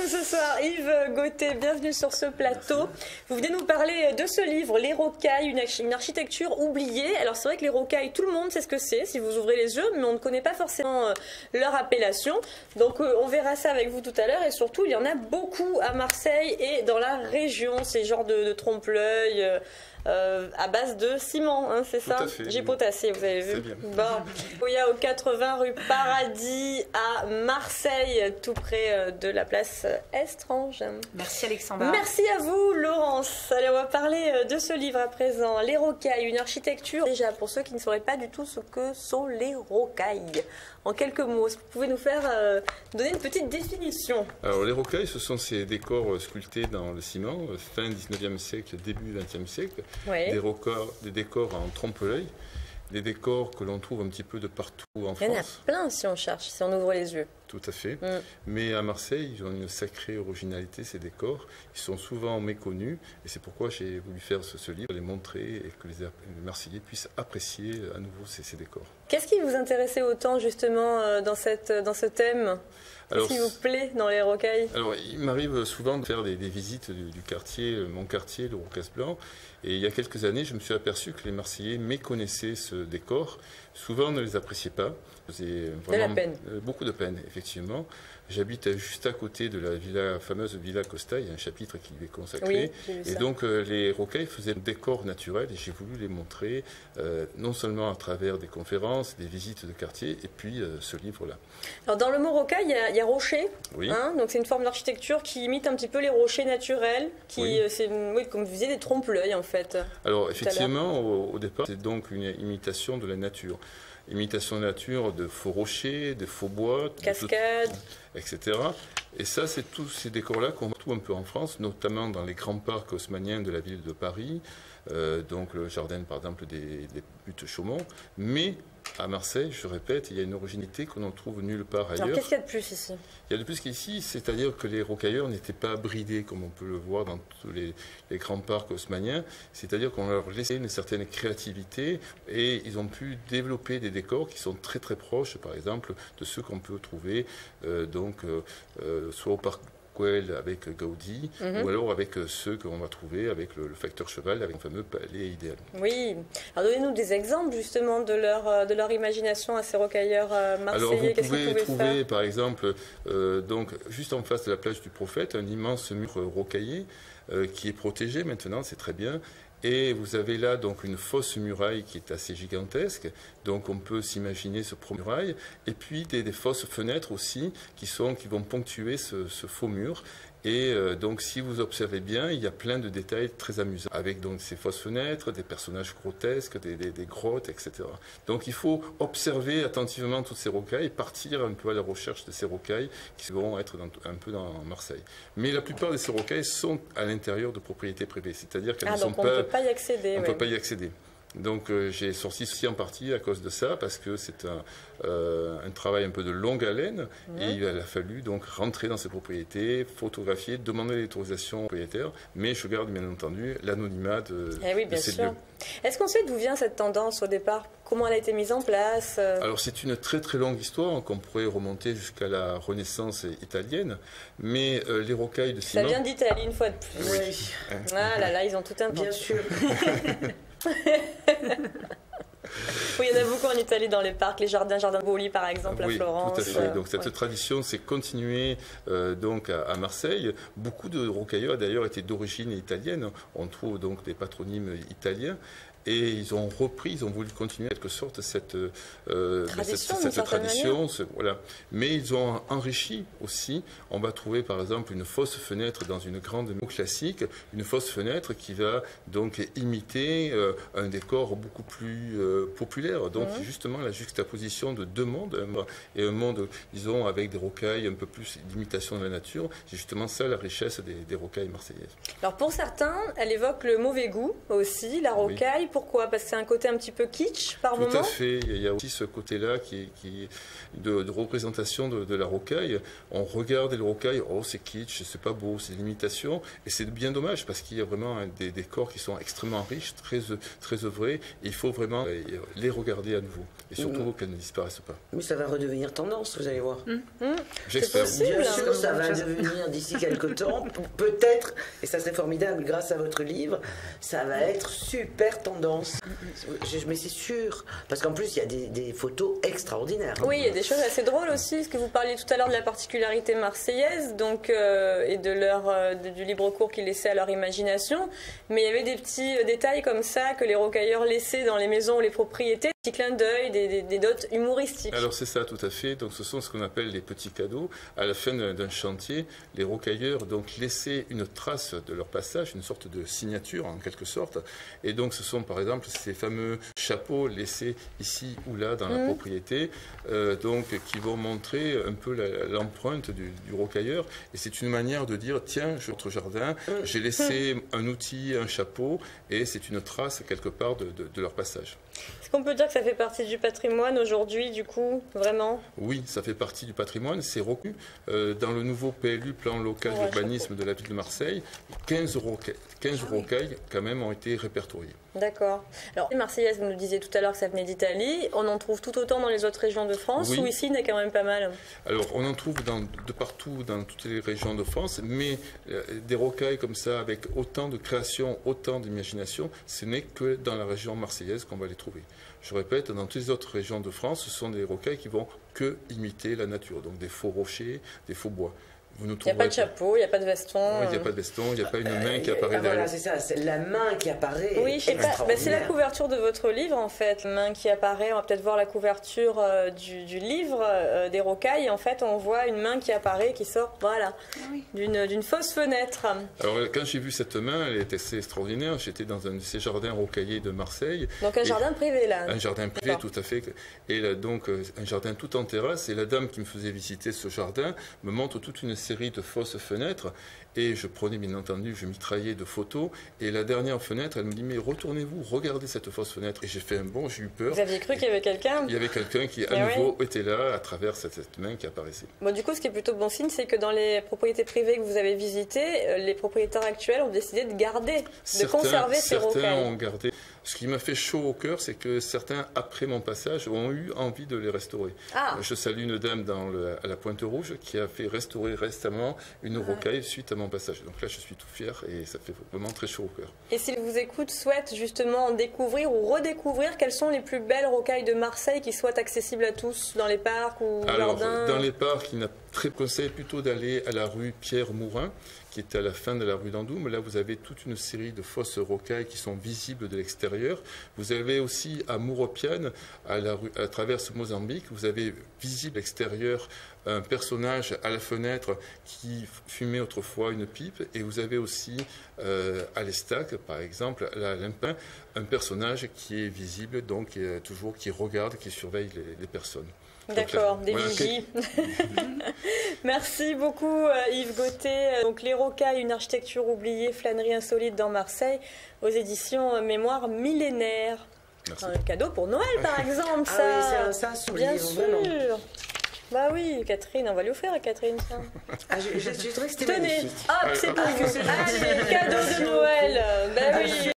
nous ce soir Yves Gauthier, bienvenue sur ce plateau. Merci. Vous venez nous parler de ce livre, Les Rocailles, une architecture oubliée. Alors c'est vrai que les rocailles, tout le monde sait ce que c'est si vous ouvrez les yeux, mais on ne connaît pas forcément leur appellation. Donc on verra ça avec vous tout à l'heure et surtout il y en a beaucoup à Marseille et dans la région, ces genres de trompe-l'œil. À base de ciment, hein, c'est ça? J'ai potassé, vous avez vu. Bon. Il y a au 80 rue Paradis à Marseille, tout près de la place Estrange. Merci Alexandra. Merci à vous Laurence. Allez, on va parler de ce livre à présent. Les rocailles, une architecture. Déjà, pour ceux qui ne sauraient pas du tout ce que sont les rocailles, en quelques mots, est-ce que vous pouvez nous faire donner une petite définition? Alors les rocailles, ce sont ces décors sculptés dans le ciment, fin 19e siècle, début 20e siècle. Oui. Des décors en trompe-l'œil, des décors que l'on trouve un petit peu de partout en France. Il y en a plein si on cherche, si on ouvre les yeux. Tout à fait. Mais à Marseille, ils ont une sacrée originalité, ces décors. Ils sont souvent méconnus et c'est pourquoi j'ai voulu faire ce livre, les montrer et que les Marseillais puissent apprécier à nouveau ces décors. Qu'est-ce qui vous intéressait autant justement dans ce thème? Qu'est-ce qui vous plaît dans les rocailles? Alors, il m'arrive souvent de faire des visites du quartier, mon quartier, le Rocasse Blanc. Et il y a quelques années, je me suis aperçu que les Marseillais méconnaissaient ce décor. Souvent, ne les appréciaient pas. C'est vraiment de la peine. Beaucoup de peine, effectivement. J'habite juste à côté de la fameuse Villa Costa. Il y a un chapitre qui lui est consacré. Oui, et donc, les rocailles faisaient un décor naturel et j'ai voulu les montrer, non seulement à travers des conférences, des visites de quartier, et puis ce livre-là. Alors, dans le mot rocaille, il y a rocher. Oui. Hein, donc, c'est une forme d'architecture qui imite un petit peu les rochers naturels, qui, c'est, comme vous disiez, des trompe-l'œil, en fait. Alors, effectivement, au départ, c'est donc une imitation de la nature. Imitation de la nature de faux rochers, de faux bois, cascades, etc. Et ça, c'est tous ces décors-là qu'on retrouve un peu en France, notamment dans les grands parcs haussmanniens de la ville de Paris, donc le jardin, par exemple, des buttes Chaumont. Mais à Marseille, je répète, il y a une originalité qu'on ne trouve nulle part ailleurs. Alors, qu'est-ce qu'il y a de plus ici? Il y a de plus qu'ici, c'est-à-dire que les rocailleurs n'étaient pas bridés, comme on peut le voir dans tous les grands parcs haussmanniens. C'est-à-dire qu'on leur laissait une certaine créativité et ils ont pu développer des décors qui sont très très proches, par exemple, de ceux qu'on peut trouver soit au parc avec Gaudi, ou alors avec ceux qu'on va trouver avec le facteur cheval, avec le fameux palais idéal. Oui. Alors donnez-nous des exemples justement de leur imagination à ces rocailleurs marseillais. Alors vous pouvez trouver par exemple, donc juste en face de la plage du Prophète, un immense mur rocaillé qui est protégé maintenant, c'est très bien. Et vous avez là donc une fausse muraille qui est assez gigantesque, donc on peut s'imaginer ce muraille, et puis des fausses fenêtres aussi qui vont ponctuer ce faux mur. Et donc si vous observez bien, il y a plein de détails très amusants, avec donc ces fausses fenêtres, des personnages grotesques, des grottes, etc. Donc il faut observer attentivement toutes ces rocailles, partir un peu à la recherche de ces rocailles qui vont être un peu dans Marseille. Mais la plupart de ces rocailles sont à l'intérieur de propriétés privées, c'est-à-dire qu'elles ne sont pas... on ne peut pas y accéder. On ne peut pas y accéder. Donc j'ai sorti ceci en partie à cause de ça, parce que c'est un travail un peu de longue haleine, et il a fallu donc rentrer dans ces propriétés, photographier, demander l'autorisation au propriétaire, mais je garde bien entendu l'anonymat de ces lieux. Est-ce qu'on sait d'où vient cette tendance au départ? Comment elle a été mise en place? Alors c'est une très très longue histoire qu'on pourrait remonter jusqu'à la Renaissance italienne, mais les rocailles de ciment... Ça vient d'Italie une fois de plus. Oui. Ah là là, ils ont tout un bien sûr. Oui, il y en a beaucoup en Italie dans les parcs, les jardins Boli par exemple à Florence. Tout à fait. Donc cette tradition s'est continuée donc à Marseille. Beaucoup de rocailleurs d'ailleurs étaient d'origine italienne. On trouve donc des patronymes italiens. Et ils ont repris, ils ont voulu continuer en quelque sorte cette tradition. Voilà. Mais ils ont enrichi aussi. On va trouver par exemple une fausse fenêtre dans une grande maison classique, une fausse fenêtre qui va donc imiter un décor beaucoup plus populaire. Donc justement la juxtaposition de deux mondes, et un monde, disons, avec des rocailles un peu plus d'imitation de la nature. C'est justement ça la richesse des rocailles marseillaises. Alors pour certains, elle évoque le mauvais goût aussi, la rocaille. pourquoi? Parce que c'est un côté un petit peu kitsch par moment. Tout à fait. Il y a aussi ce côté-là de représentation de la rocaille. On regarde le rocaille, oh c'est kitsch, c'est pas beau, c'est l'imitation. Et c'est bien dommage parce qu'il y a vraiment des décors qui sont extrêmement riches, très œuvrés. Et il faut vraiment les regarder à nouveau. Et surtout qu'elles ne disparaissent pas. Mais ça va redevenir tendance, vous allez voir. J'espère. Bien sûr, ça va devenir d'ici quelques temps, peut-être, et ça serait formidable grâce à votre livre, ça va être super tendance. Mais c'est sûr, parce qu'en plus il y a des photos extraordinaires. Oui, il y a des choses assez drôles aussi, parce que vous parliez tout à l'heure de la particularité marseillaise, donc, et du libre cours qu'ils laissaient à leur imagination, mais il y avait des petits détails comme ça que les rocailleurs laissaient dans les maisons ou les propriétés, des petits clins d'œil, des dots humoristiques. Alors c'est ça, tout à fait. Donc ce sont ce qu'on appelle les petits cadeaux. À la fin d'un chantier, les rocailleurs donc laissaient une trace de leur passage, une sorte de signature en quelque sorte. Et donc ce sont par exemple ces fameux chapeaux laissés ici ou là dans la propriété, donc qui vont montrer un peu l'empreinte du rocailleur. Et c'est une manière de dire tiens, je votre jardin, j'ai laissé un outil, un chapeau, et c'est une trace quelque part de leur passage. Est-ce qu'on peut dire que ça fait partie du patrimoine aujourd'hui, du coup, vraiment? Oui, ça fait partie du patrimoine, c'est reconnu. Dans le nouveau PLU, plan local d'urbanisme de la ville de Marseille, 15 rocailles quand même ont été répertoriées. D'accord. Alors, les Marseillaises, vous nous disiez tout à l'heure que ça venait d'Italie. On en trouve tout autant dans les autres régions de France, ou ici, il y en a quand même pas mal? Alors, on en trouve de partout, dans toutes les régions de France, mais des rocailles comme ça, avec autant de création, autant d'imagination, ce n'est que dans la région marseillaise qu'on va les trouver. Je répète, dans toutes les autres régions de France, ce sont des rocailles qui vont que imiter la nature, donc des faux rochers, des faux bois. Il n'y a pas de chapeau, il n'y a pas de veston. Oui, il n'y a pas de veston, il n'y a pas une main qui apparaît derrière. Voilà, c'est ça, c'est la main qui apparaît. Oui, je sais pas, c'est la couverture de votre livre en fait, main qui apparaît. On va peut-être voir la couverture du livre des rocailles. En fait, on voit une main qui apparaît, qui sort, voilà, d'une fausse fenêtre. Alors, quand j'ai vu cette main, elle était assez extraordinaire. J'étais dans un de ces jardins rocaillés de Marseille. Donc un jardin privé là. Un jardin privé, tout à fait. Et là, donc un jardin tout en terrasse. Et la dame qui me faisait visiter ce jardin me montre toute une série de fausses fenêtres, et je prenais bien entendu, je mitraillais de photos, et la dernière fenêtre, elle me dit mais retournez-vous, regardez cette fausse fenêtre, et j'ai fait un bond, j'ai eu peur. Vous aviez cru qu'il y avait quelqu'un? Il y avait quelqu'un qui à nouveau était là à travers cette main qui apparaissait. Bon, du coup, ce qui est plutôt bon signe, c'est que dans les propriétés privées que vous avez visitées, les propriétaires actuels ont décidé de garder, de conserver ces rocailles. Certains ont gardé. Ce qui m'a fait chaud au cœur, c'est que certains, après mon passage, ont eu envie de les restaurer. Je salue une dame à la Pointe Rouge qui a fait restaurer récemment une rocaille suite à mon passage. Donc là, je suis tout fier et ça fait vraiment très chaud au cœur. Et s'ils vous écoutent, souhaitent justement découvrir ou redécouvrir quelles sont les plus belles rocailles de Marseille qui soient accessibles à tous dans les parcs ou jardins? Dans les parcs, il y a très conseil plutôt d'aller à la rue Pierre-Mourin, qui est à la fin de la rue d'Andoum. Là, vous avez toute une série de fausses rocailles qui sont visibles de l'extérieur. Vous avez aussi à Mouropiane, à travers ce Mozambique, vous avez visible extérieur un personnage à la fenêtre qui fumait autrefois une pipe. Et vous avez aussi à l'Estac, par exemple, à Limpin, un personnage qui est visible, donc qui regarde, qui surveille les personnes. D'accord, des vigies. Merci beaucoup Yves Gauthier. Donc Les Rocailles, une architecture oubliée, flânerie insolite dans Marseille, aux éditions Mémoire millénaire. Merci. Un cadeau pour Noël par exemple, ça. Ah oui, c'est un bien sûr. Bah oui, Catherine, on va lui offrir à Catherine ça. Je trouvais que c'était Tenez, magnifique. hop, c'est pour vous. Allez, cadeau de Noël. Bah oui.